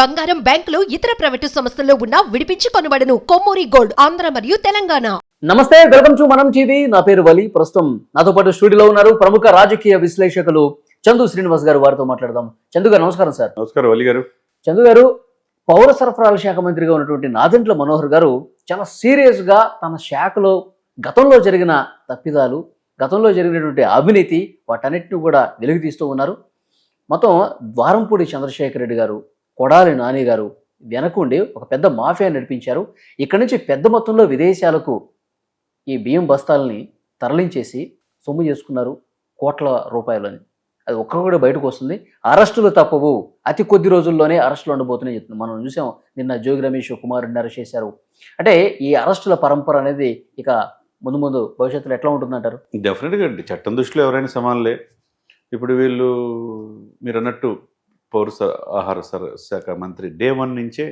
బంగారం, బ్యాంకులు, ఇతర ప్రైవేటు సంస్థల్లో ఉన్న విడిపించి కొనబడను. కొమ్మూరి గోల్డ్, ఆంధ్ర మరియు తెలంగాణ. నమస్తే, వెల్కమ్ టు మనం టీవీ. నా పేరు వలి. ప్రస్తుతం నాతో పాటు స్టూడియోలో ఉన్నారు ప్రముఖ రాజకీయ విశ్లేషకులు చందు శ్రీనివాస్ గారు. వారితో మాట్లాడదాం. చందు గారు నమస్కారం. సార్ నమస్కారం వలి గారు. చందు గారు, పౌర సరఫరాల శాఖ మంత్రిగా ఉన్నటువంటి నాదెండ్ల మనోహర్ గారు చాలా సీరియస్ గా తన శాఖలో గతంలో జరిగిన తప్పిదాలు, గతంలో జరిగినటువంటి అవినీతి, వాటన్నిటిని కూడా వెలుగు తీస్తూ ఉన్నారు. మొత్తం ద్వారంపూడి చంద్రశేఖర్ రెడ్డి గారు, కొడాలి నాని గారు వెనకుండి ఒక పెద్ద మాఫియా నడిపించారు. ఇక్కడి నుంచి పెద్ద మొత్తంలో విదేశాలకు ఈ బియ్యం బస్తాలని తరలించేసి సొమ్ము చేసుకున్నారు, కోట్ల రూపాయలని. అది ఒక్కరు కూడా బయటకు వస్తుంది. అరెస్టులు తప్పవు, అతి కొద్ది రోజుల్లోనే అరెస్టులు ఉండబోతున్నాయి చెప్తున్నాం. మనం చూసాం నిన్న జోగి రమేష్ కుమారుడిని అరెస్ట్ చేశారు. అంటే ఈ అరెస్టుల పరంపర అనేది ఇక ముందు ముందు భవిష్యత్తులో ఎట్లా ఉంటుందంటారు? డెఫినెట్గా అండి, చట్టం దృష్టిలో ఎవరైనా సమానలే. ఇప్పుడు వీళ్ళు మీరు అన్నట్టు ఆహార శాఖ మంత్రి డే 1 నుంచే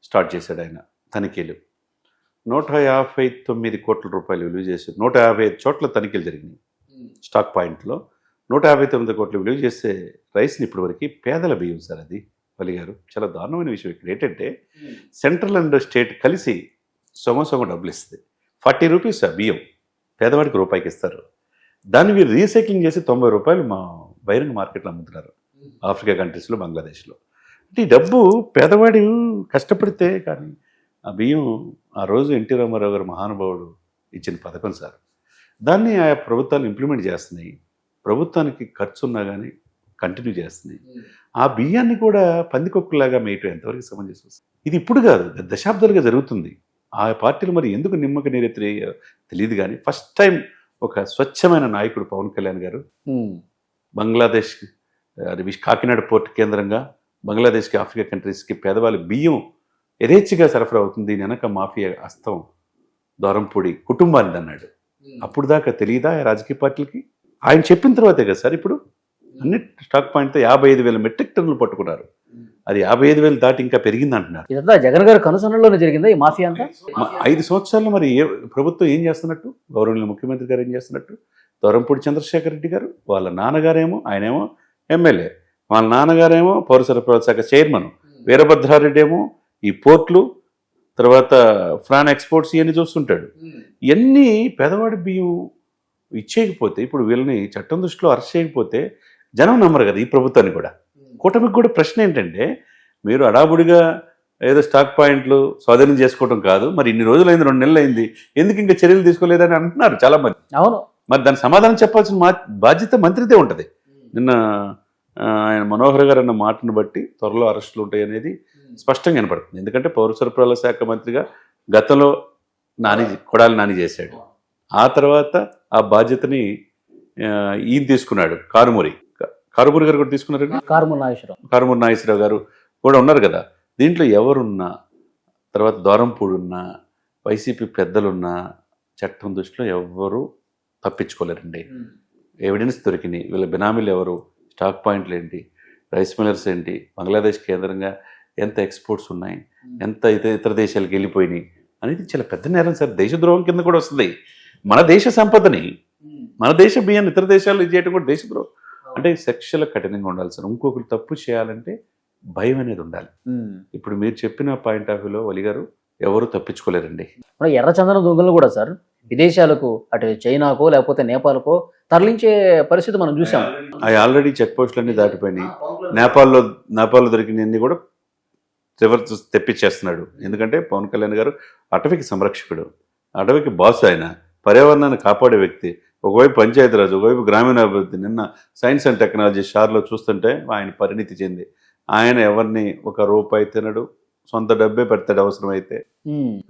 స్టార్ట్ చేశాడు ఆయన తనిఖీలు. 159 కోట్ల రూపాయలు విలువ చేసి 155 చోట్ల తనిఖీలు జరిగినాయి. స్టాక్ పాయింట్లో 159 కోట్లు విలువ చేసే రైస్ని ఇప్పటివరకు పేదల బియ్యం సార్. అది వలి గారు చాలా దారుణమైన విషయం. ఇక్కడ ఏంటంటే సెంట్రల్ అండ్ స్టేట్ కలిసి సొగం డబ్బులు ఇస్తుంది. 40 రూపీస్ ఆ బియ్యం పేదవాడికి రూపాయికి ఇస్తారు. దాన్ని వీరు రీసైక్లింగ్ చేసి 90 రూపాయలు మా బహిరంగ మార్కెట్లో అమ్ముతున్నారు, ఆఫ్రికా కంట్రీస్లో, బంగ్లాదేశ్లో. అంటే ఈ డబ్బు పేదవాడు కష్టపడితే కానీ ఆ బియ్యం ఆ రోజు ఎన్టీ రామారావు గారు మహానుభావుడు ఇచ్చిన పథకం సార్. దాన్ని ఆయా ప్రభుత్వాలు ఇంప్లిమెంట్ చేస్తున్నాయి. ప్రభుత్వానికి ఖర్చు ఉన్నా కానీ కంటిన్యూ చేస్తున్నాయి. ఆ బియ్యాన్ని కూడా పందికొక్కులాగా మేయటం ఎంతవరకు సమంజసం? ఇది ఇప్పుడు కాదు, దశాబ్దాలుగా జరుగుతుంది. ఆ పార్టీలు మరి ఎందుకు నిమ్మక నీరెత్తి తెలియదు. కానీ ఫస్ట్ టైం ఒక స్వచ్ఛమైన నాయకుడు పవన్ కళ్యాణ్ గారు బంగ్లాదేశ్, కాకినాడ పోర్ట్ కేంద్రంగా బంగ్లాదేశ్కి, ఆఫ్రికా కంట్రీస్కి పేదవాళ్ళ బియ్యం యథేచ్ఛగా సరఫరా అవుతుంది, వెనక మాఫియా హస్తం ద్వారంపూడి కుటుంబాన్ని అన్నాడు. అప్పుడు దాకా తెలియదా రాజకీయ పార్టీలకి? ఆయన చెప్పిన తర్వాతే కదా సార్ ఇప్పుడు అన్ని స్టాక్ పాయింట్తో 55,000 మెట్రిక్ టన్నులు పట్టుకున్నారు. అది 55,000 దాటి ఇంకా పెరిగింది అంటున్నారు. ఇదంతా జగన్ గారి కనుసన్నలోనే జరిగిందా ఈ మాఫియా అంతా? 5 సంవత్సరాల్లో మరి ప్రభుత్వం ఏం చేస్తున్నట్టు, గౌరవనీయ ముఖ్యమంత్రి గారు ఏం చేస్తున్నట్టు? ద్వారంపూడి చంద్రశేఖర్ రెడ్డి గారు, వాళ్ళ నాన్నగారేమో, ఆయనేమో ఎమ్మెల్యే, వాళ్ళ నాన్నగారేమో పౌర సరఫరాల శాఖ చైర్మన్, వీరభద్రారెడ్డి ఏమో ఈ పోర్ట్లు, తర్వాత ఫ్రాన్ ఎక్స్పోర్ట్స్ ఇవన్నీ చూస్తుంటాడు. ఇవన్నీ పేదవాడి బియ్యం ఇచ్చేయకపోతే, ఇప్పుడు వీళ్ళని చట్టం దృష్టిలో అరెస్ట్ చేయకపోతే జనం నమ్మరు కదా ఈ ప్రభుత్వాన్ని కూడా. కూటమికి కూడా ప్రశ్న ఏంటంటే, మీరు అడాబుడిగా ఏదో స్టాక్ పాయింట్లు స్వాధీనం చేసుకోవడం కాదు, మరి ఇన్ని రోజులైంది, 2 నెలలు అయింది, ఎందుకు ఇంకా చర్యలు తీసుకోలేదని అంటున్నారు చాలా మంది. అవును, మరి దానికి సమాధానం చెప్పాల్సిన బాధ్యత మంత్రిదే ఉంటుంది. నిన్న ఆయన మనోహర్ గారు అన్న మాటను బట్టి త్వరలో అరెస్టులు ఉంటాయి అనేది స్పష్టంగా కనపడుతుంది. ఎందుకంటే పౌర సరఫరాల శాఖ మంత్రిగా గతంలో కొడాలి నాని చేశాడు. ఆ తర్వాత ఆ బాధ్యతని ఈయన తీసుకున్నాడు, కారుమూరి గారు కూడా తీసుకున్నారండి. కారుమూరి నాగేశ్వరరావు గారు కూడా ఉన్నారు కదా. దీంట్లో ఎవరున్నా, తర్వాత ద్వారంపూడి ఉన్నా, వైసీపీ పెద్దలున్నా చట్టం దృష్టిలో ఎవరు తప్పించుకోలేరండి. ఎవిడెన్స్ దొరికినాయి. వీళ్ళ బినామీలు ఎవరు, స్టాక్ పాయింట్లు ఏంటి, రైస్ మిల్లర్స్ ఏంటి, బంగ్లాదేశ్ కేంద్రంగా ఎంత ఎక్స్పోర్ట్స్ ఉన్నాయి, ఎంత ఇతర దేశాలకు వెళ్ళిపోయినాయి అనేది చాలా పెద్ద నేరం సార్. దేశద్రోహం కింద కూడా వస్తుంది. మన దేశ సంపదని, మన దేశ బియ్యాన్ని ఇతర దేశాలు చేయడం కూడా దేశద్రోహం. అంటే శిక్షలు కఠినంగా ఉండాలి సార్. ఇంకొకరు తప్పు చేయాలంటే భయం అనేది ఉండాలి. ఇప్పుడు మీరు చెప్పిన పాయింట్ ఆఫ్ వ్యూలో వలి గారు ఎవరు తప్పించుకోలేరండి. మన ఎర్రచందనం దొంగలు కూడా సార్ విదేశాలకు, అటు చైనాకో లేకపోతే నేపాల్కో తరలించే పరిస్థితి మనం చూసాం. అవి ఆల్రెడీ చెక్ పోస్టులన్నీ దాటిపోయినాయి. నేపాల్లో దొరికినన్ని కూడా రివర్స్ తెప్పించేస్తున్నాడు. ఎందుకంటే పవన్ కళ్యాణ్ గారు అటవీకి సంరక్షకుడు, అటవీకి బాస్, ఆయన పర్యావరణాన్ని కాపాడే వ్యక్తి. ఒకవైపు పంచాయతీరాజ్, ఒకవైపు గ్రామీణాభివృద్ధి. నిన్న సైన్స్ అండ్ టెక్నాలజీ షార్లో చూస్తుంటే ఆయన పరిణితి చెంది, ఆయన ఎవరిని ఒక రూపాయి తినడు, సొంత డబ్బే పెడతాడు అవసరమైతే.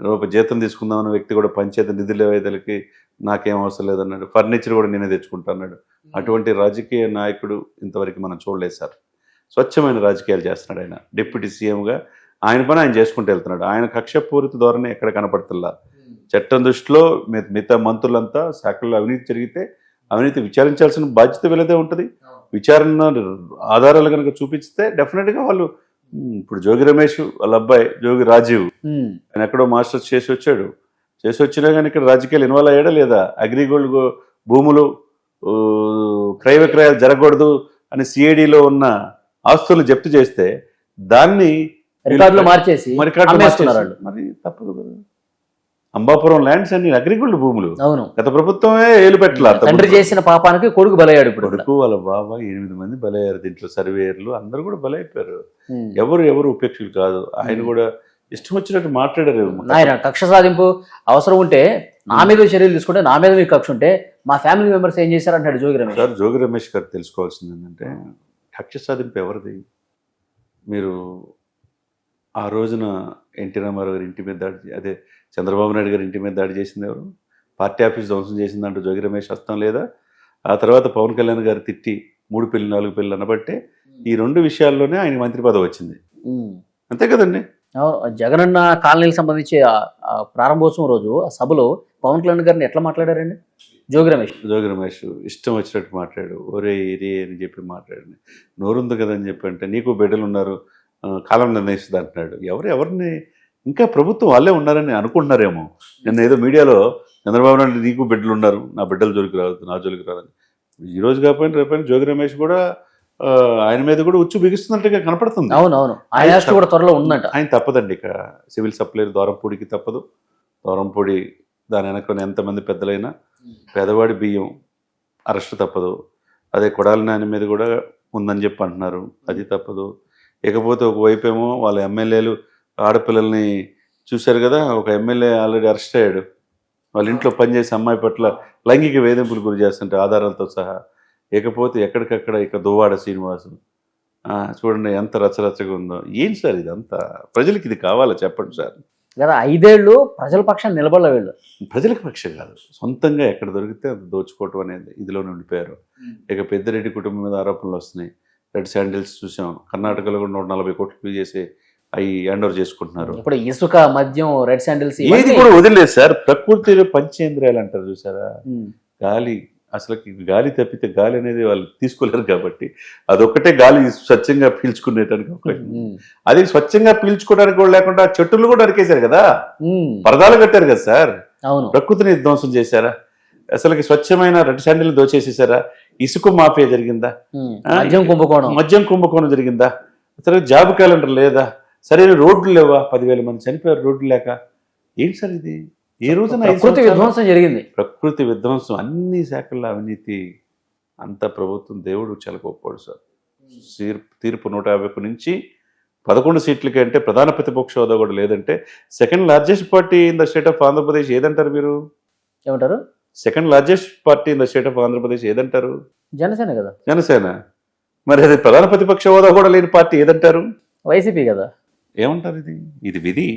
రూపాయి జీతం తీసుకుందామన్న వ్యక్తి కూడా పంచాయతీ నిధులకి నాకేం అవసరం లేదన్నాడు. ఫర్నిచర్ కూడా నేనే తెచ్చుకుంటా అన్నాడు. అటువంటి రాజకీయ నాయకుడు ఇంతవరకు మనం చూడలేదు సార్. స్వచ్ఛమైన రాజకీయాలు చేస్తున్నాడు ఆయన. డిప్యూటీ సీఎంగా ఆయన పని ఆయన చేసుకుంటూ వెళ్తున్నాడు. ఆయన కక్షపూరిత ధోరణి ఎక్కడ కనపడుతుందా? చట్టం దృష్టిలో మిగతా మంత్రులంతా శాఖల్లో అవినీతి జరిగితే అవినీతి విచారించాల్సిన బాధ్యత వీళ్ళదే ఉంటుంది. విచారణ ఆధారాలు కనుక చూపిస్తే డెఫినెట్గా వాళ్ళు, ఇప్పుడు జోగి రమేష్ వాళ్ళ అబ్బాయి జోగి రాజీవ్, ఆయన ఎక్కడో మాస్టర్స్ చేసి వచ్చినా కానీ ఇక్కడ రాజకీయాలు ఇన్వాల్వ్ అయ్యాడా లేదా? అగ్రిగోల్డ్ భూములు క్రయ విక్రయాలు జరగకూడదు అని సిఐడిలో ఉన్న ఆస్తులను జప్తు చేస్తే దాన్ని రికార్డులు మార్చేసి మరి రికార్డులు అమ్మేస్తున్నారు మార్చేసి, మరి తప్పదు కదా. అంబాపురం ల్యాండ్స్ అన్ని అగ్రికల్చర్ భూములు అవును, గత ప్రభుత్వమే ఏలు పెట్టాల. తండ్రి చేసిన పాపానికి కొడుకు బలయ్యాడు ఇప్పుడు. కొడుకు వాళ్ళ బాబా 8 మంది బలయ్యారు దీంట్లో, సర్వేయర్లు అందరూ కూడా బలైపోయారు. ఉమ్. ఎవరు ఉపేక్షలు కాదు. ఆయన కూడా ఇష్టం వచ్చినట్టు మాట్లాడారు. ఆయన కక్ష సాధింపు అవసరం ఉంటే నా మీద చర్యలు తీసుకుంటే నా మీద మీకు కక్ష ఉంటే మా ఫ్యామిలీ మెంబర్స్ ఏం చేశారు అంటాడు జోగి రమేష్. సార్ జోగి రమేష్ గారు తెలుసుకోవాల్సింది ఏంటంటే, కక్ష సాధింపు ఎవరిది? మీరు ఆ రోజున ఎన్టీ రామారావు గారి ఇంటి మీద దాడి, అదే చంద్రబాబు నాయుడు గారి ఇంటి మీద దాడి చేసింది ఎవరు? పార్టీ ఆఫీస్ ధ్వంసం చేసిందంటూ జోగి రమేష్ హస్తం లేదా? ఆ తర్వాత పవన్ కళ్యాణ్ గారు తిట్టి 3 పెళ్లి 4 పెళ్లి అనబట్టే ఈ 2 విషయాల్లోనే ఆయన మంత్రి పదవి వచ్చింది. అంతే కదండి. జగనన్న కాలనీకి సంబంధించి ఆ ప్రారంభోత్సవం రోజు ఆ సభలో పవన్ కళ్యాణ్ గారిని ఎట్లా మాట్లాడారండి జోగి రమేష్? ఇష్టం వచ్చినట్టు మాట్లాడు, ఒరే ఇరే అని చెప్పి మాట్లాడండి. నోరుంది కదా అని చెప్పి అంటే, నీకు బిడ్డలు ఉన్నారు, కాలం నిర్ణయిస్తుంది అంటున్నాడు. ఎవరిని ఇంకా ప్రభుత్వం వాళ్ళే ఉన్నారని అనుకుంటున్నారేమో. నిన్న ఏదో మీడియాలో చంద్రబాబు నాయుడు నీకు బిడ్డలు ఉన్నారు, నా బిడ్డల జోలికి రావద్దు, నా జోలికి రాదని. ఈ రోజు కాకపోయినా రేపైనా జోగి రమేష్ కూడా ఆయన మీద కూడా ఉచ్చు బిగిస్తున్నట్టుగా కనపడుతుంది. అవునవును, ఆయన కూడా త్వరలో ఉందంట. ఆయన తప్పదండి. ఇక సివిల్ సప్లై దూరంపూడికి తప్పదు. దూరంపూడి దాని వెనక ఎంతమంది పెద్దలైనా పేదవాడి బియ్యం అరెస్ట్ తప్పదు. అదే కొడాలి నాని మీద కూడా ఉందని చెప్పి అంటున్నారు, అది తప్పదు. ఇకపోతే ఒకవైపు ఏమో వాళ్ళ ఎమ్మెల్యేలు ఆడపిల్లల్ని చూశారు కదా, ఒక ఎమ్మెల్యే ఆల్రెడీ అరెస్ట్ అయ్యాడు. వాళ్ళ ఇంట్లో పనిచేసే అమ్మాయి పట్ల లైంగిక వేధింపులు గురి చేస్తుంటే ఆధారాలతో సహా. ఇకపోతే ఎక్కడికక్కడ ఇక దువ్వాడ శ్రీనివాసు చూడండి ఎంత రచ్చరచ్చగా ఉందో. ఏం సార్ ఇదంతా? ప్రజలకి ఇది కావాలా చెప్పండి సార్? కదా 5 ఏళ్ళు ప్రజల పక్షాన్ని నిలబడలే వీళ్ళు. ప్రజలకు పక్షం కాదు, సొంతంగా ఎక్కడ దొరికితే అది దోచుకోవటం అనేది ఇదిలోనే ఉండిపోయారు. ఇక పెద్దిరెడ్డి కుటుంబం మీద ఆరోపణలు వస్తున్నాయి. రెడ్ శాండిల్స్ చూసాం, కర్ణాటకలో కూడా 140 కోట్లు పే చేసి అవి హ్యాండ్ ఓవర్ చేసుకుంటున్నారు. ఇప్పుడు ఇసుక, మద్యం, రెడ్ శాండిల్స్ ఏది కూడా వదిలేదు సార్. ప్రకృతిలో పంచేంద్రియాలు అంటారు చూసారా, గాలి, అసలుకి గాలి తప్పితే గాలి అనేది వాళ్ళు తీసుకోలేరు కాబట్టి అదొక్కటే గాలి స్వచ్ఛంగా పీల్చుకునేటానికి అది స్వచ్ఛంగా పీల్చుకోవడానికి కూడా లేకుండా చెట్టులు కూడా నరికేశారు కదా, పరదాలు కట్టారు కదా సార్. అవును, ప్రకృతిని ధ్వంసం చేశారా? అసలుకి స్వచ్ఛమైన రెడ్ శాండిల్ దోచేసేసారా? ఇసుక మాఫియా జరిగిందా? మద్యం కుంభకోణం జరిగిందా? అసలు జాబ్ క్యాలెండర్ లేదా? సరైన రోడ్లు లేవా? 10,000 మంది చనిపోయారు రోడ్లు లేక. ఏంటి సార్ ఇది? ఏ రోజున ప్రకృతి విధ్వంసం జరిగింది. ప్రకృతి విధ్వంసం, అన్ని శాఖల్లో అవినీతి. అంత ప్రభుత్వం దేవుడు చాలా గొప్పవాడు సార్. తీర్పు 150 నుంచి 11 సీట్లకి అంటే ప్రధాన ప్రతిపక్ష హోదా కూడా లేదంటే second largest party in the state of Andhra Pradesh ఏదంటారు మీరు? ఏమంటారు? Second largest party in the state of Andhra Pradesh ఏదంటారు? Janasena కదా. జనసేన. మరి అది ప్రధాన ప్రతిపక్ష హోదా కూడా లేని పార్టీ ఏదంటారు? వైసీపీ కదా. ఏమంటారు? ఇది విధి.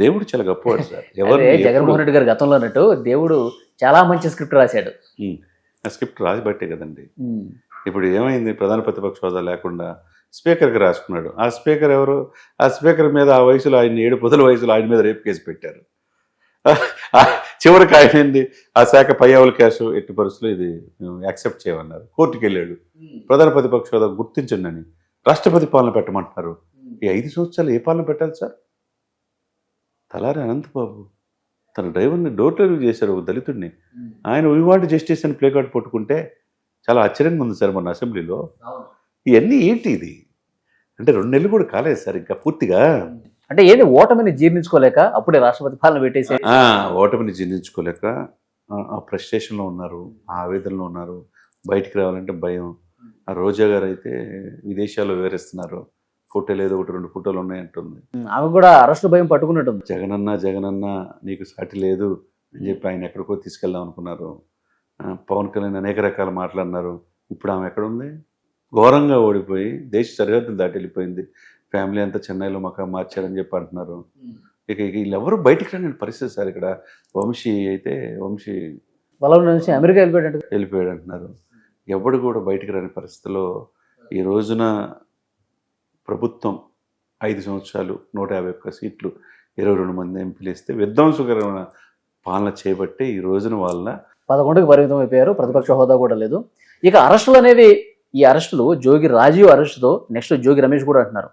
దేవుడు చాలా గొప్పవాడు సార్. జగన్మోహన్ రెడ్డి గారు గతంలో అన్నట్టు దేవుడు చాలా మంచి స్క్రిప్ట్ రాశాడు. ఆ స్క్రిప్ట్ రాసి బట్టే కదండి. ఇప్పుడు ఏమైంది? ప్రధాన ప్రతిపక్ష హోదా లేకుండా స్పీకర్కి రాసుకున్నాడు. ఆ స్పీకర్ ఎవరు? ఆ స్పీకర్ మీద ఆ వయసులో ఆయన 7 పొదల వయసులో ఆయన మీద రేపు కేసు పెట్టారు. చివరికి ఆయన ఏంది, ఆ శాఖ పయ్యావుల కేసు ఎట్టి పరిస్థితులు ఇది యాక్సెప్ట్ చేయమన్నారు. కోర్టుకు వెళ్ళాడు. ప్రధాన ప్రతిపక్ష హోదా గుర్తించండి అని రాష్ట్రపతి పాలన పెట్టమంటున్నారు. ఈ 5 సంవత్సరాలు ఏ పాలన పెట్టాలి సార్? తలారి అనంతబాబు తన డ్రైవర్ని డోర్ డెలివరీ చేశారు, ఒక దళితుడిని. ఆయన వీ వాంట్ జస్టిస్ అని ప్లే కార్డ్ పట్టుకుంటే చాలా ఆశ్చర్యంగా ఉంది సార్ మన అసెంబ్లీలో. ఇవన్నీ ఏంటి ఇది? అంటే 2 నెలలు కూడా కాలేదు సార్ ఇంకా పూర్తిగా. అంటే ఏది ఓటమిని జీర్ణించుకోలేక అప్పుడే రాష్ట్రపతి పాలన పెట్టేసి ఓటమిని జీర్ణించుకోలేక ఆ ఫ్రస్ట్రేషన్లో ఉన్నారు, ఆ ఆవేదనలో ఉన్నారు. బయటికి రావాలంటే భయం. ఆ రోజా గారు అయితే విదేశాల్లో వివరిస్తున్నారు, ఫోటోలు ఏదో 1-2 ఫోటోలు ఉన్నాయంటుంది. ఆమె కూడా అరెస్టు భయం పట్టుకున్నట్టుంది. జగనన్న నీకు సాటి లేదు అని చెప్పి ఆయన ఎక్కడికో తీసుకెళ్దాం అనుకున్నారు. పవన్ కళ్యాణ్ అనేక రకాల మాట్లాడినారు. ఇప్పుడు ఆమె ఎక్కడుంది? ఘోరంగా ఓడిపోయి దేశ సరిహద్దులు దాటి వెళ్ళిపోయింది. ఫ్యామిలీ అంతా చెన్నైలో మకా మార్చారని చెప్పి అంటున్నారు. ఇక వీళ్ళెవరూ బయటికి రాని పరిస్థితి సార్. ఇక్కడ వంశీ నుంచి అమెరికా వెళ్ళిపోయాడు అంటున్నారు. ఎవడు కూడా బయటికి రాని పరిస్థితిలో ఈ రోజున ప్రభుత్వం 5 సంవత్సరాలు 151 సీట్లు 22 మంది ఎంపీలు ఇస్తే విధ్వంసకరమైన పాలన చేపట్టి ఈ రోజున వాళ్ళ 11కి పరిమితం అయిపోయారు. ప్రతిపక్ష హోదా కూడా లేదు. ఇక అరెస్టులు అనేవి, ఈ అరెస్టులు జోగి రాజీవ్ అరెస్టుతో నెక్స్ట్ జోగి రమేష్ కూడా అంటున్నారు.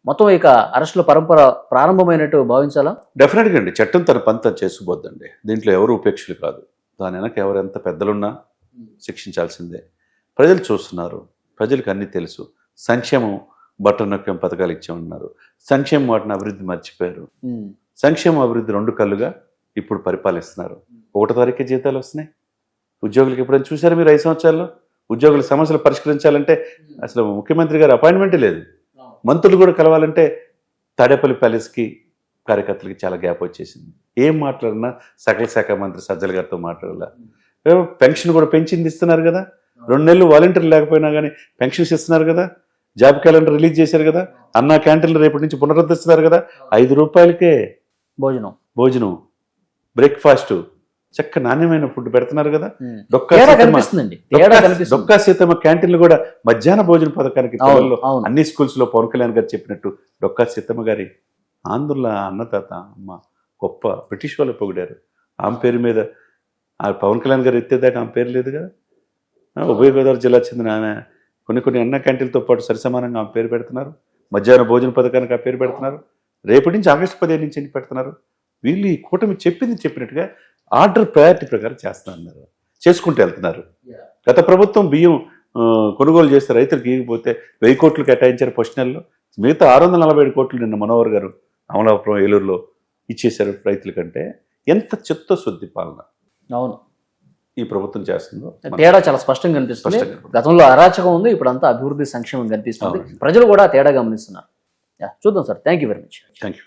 మొత్తం ఇక అరెస్టుల పరంపర ప్రారంభమైనట్టు భావించాలా? డెఫినెట్గా అండి. చట్టం తన పంత చేసుకుపోద్దండి. దీంట్లో ఎవరు ఉపేక్షలు కాదు. దాని వెనక ఎవరెంత పెద్దలున్నా శిక్షించాల్సిందే. ప్రజలు చూస్తున్నారు, ప్రజలకు అన్నీ తెలుసు. సంక్షేమం బట్టలు నొక్కం పథకాలు ఇచ్చామన్నారు. సంక్షేమ వాటిని అభివృద్ధి మర్చిపోయారు. ఉమ్. సంక్షేమ అభివృద్ధి 2 కళ్ళుగా ఇప్పుడు పరిపాలిస్తున్నారు. 1వ తారీఖే జీతాలు వస్తున్నాయి ఉద్యోగులకు. ఎప్పుడైనా చూసారు మీరు 5 సంవత్సరాల్లో? ఉద్యోగుల సమస్యలు పరిష్కరించాలంటే అసలు ముఖ్యమంత్రి గారు అపాయింట్మెంటే లేదు. మంత్రులు కూడా కలవాలంటే తాడేపల్లి ప్యాలెస్కి కార్యకర్తలకి చాలా గ్యాప్ వచ్చేసింది. ఏం మాట్లాడినా సకల శాఖ మంత్రి సజ్జల గారితో మాట్లాడాల. పెన్షన్ కూడా పెంచింది ఇస్తున్నారు కదా. 2 నెలలు వాలంటీర్లు లేకపోయినా కానీ పెన్షన్స్ ఇస్తున్నారు కదా. జాబ్ క్యాలెండర్ రిలీజ్ చేశారు కదా. అన్నా క్యాంటీన్లు రేపటి నుంచి పునరుద్ధరిస్తున్నారు కదా. 5 రూపాయలకే భోజనం, బ్రేక్ఫాస్ట్, చక్క నాణ్యమైన ఫుడ్ పెడుతున్నారు కదా. డొక్కా సీతమ్మ క్యాంటీన్లు కూడా మధ్యాహ్న భోజన పథకానికి పిల్లల్లో అన్ని స్కూల్స్ లో పవన్ కళ్యాణ్ గారు చెప్పినట్టు డొక్కా సీతమ్మ గారి ఆంధ్రుల అన్నదాత అమ్మ గొప్ప బ్రిటిష్ వాళ్ళు పొగిడారు. ఆమె పేరు మీద ఆ పవన్ కళ్యాణ్ గారు ఎత్తేదాకా ఆమె పేరు లేదు కదా. ఉభయ గోదావరి జిల్లా చెందిన ఆమె కొన్ని అన్న క్యాంటీన్లతో పాటు సరిసమానంగా ఆమె పేరు పెడుతున్నారు. మధ్యాహ్న భోజన పథకానికి ఆ పేరు పెడుతున్నారు. రేపటి నుంచి ఆగస్టు 15 నుంచి పెడుతున్నారు. వీళ్ళు ఈ కూటమి చెప్పినట్టుగా ఆర్డర్ ప్రయారిటీ ప్రకారం చేస్తున్నారు, చేసుకుంటూ వెళ్తున్నారు. గత ప్రభుత్వం బియ్యం కొనుగోలు చేస్తే రైతులకు ఇవ్వకపోతే 1000 కోట్లు కేటాయించారు ఫస్ట్ నెలలో. మిగతా 647 కోట్లు నిన్న మనోహర్ గారు అమలాపురం ఏలూరులో ఇచ్చేశారు రైతులకంటే. ఎంత చిత్తశుద్ధి పాలన అవును ఈ ప్రభుత్వం చేస్తుందో తేడా చాలా స్పష్టంగా కనిపిస్తుంది. గతంలో అరాచకం ఉంది, ఇప్పుడు అంతా అభివృద్ధి సంక్షేమం కనిపిస్తుంది. ప్రజలు కూడా తేడా గమనిస్తున్నారు. చూద్దాం sir. Thank you very much. Thank you.